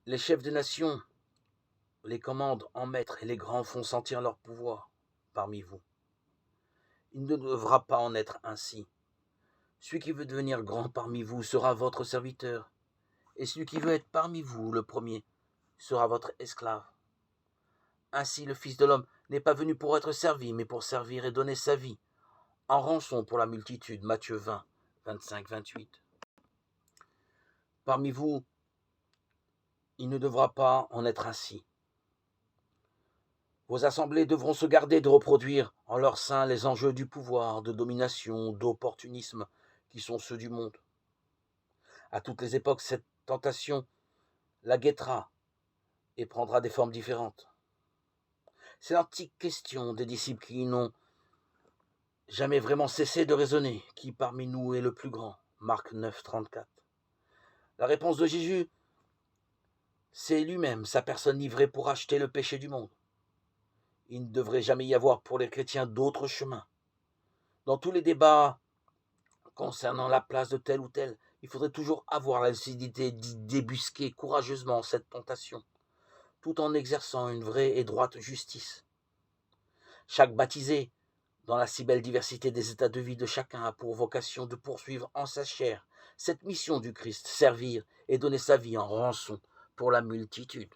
Les chefs de nation les commandent en maîtres et les grands font sentir leur pouvoir parmi vous. Il ne devra pas en être ainsi. Celui qui veut devenir grand parmi vous sera votre serviteur, et celui qui veut être parmi vous le premier sera votre esclave. Ainsi le Fils de l'homme n'est pas venu pour être servi, mais pour servir et donner sa vie, en rançon pour la multitude. Matthieu 20, 25-28. Parmi vous, il ne devra pas en être ainsi. Vos assemblées devront se garder de reproduire en leur sein les enjeux du pouvoir, de domination, d'opportunisme qui sont ceux du monde. À toutes les époques, cette tentation la guettera et prendra des formes différentes. C'est l'antique question des disciples qui n'ont jamais vraiment cessé de raisonner. Qui parmi nous est le plus grand? Marc 9, 34. La réponse de Jésus, c'est lui-même, sa personne livrée pour acheter le péché du monde. Il ne devrait jamais y avoir pour les chrétiens d'autres chemins. Dans tous les débats concernant la place de tel ou tel, il faudrait toujours avoir la lucidité d'y débusquer courageusement cette tentation, tout en exerçant une vraie et droite justice. Chaque baptisé, dans la si belle diversité des états de vie de chacun, a pour vocation de poursuivre en sa chair cette mission du Christ, servir et donner sa vie en rançon pour la multitude.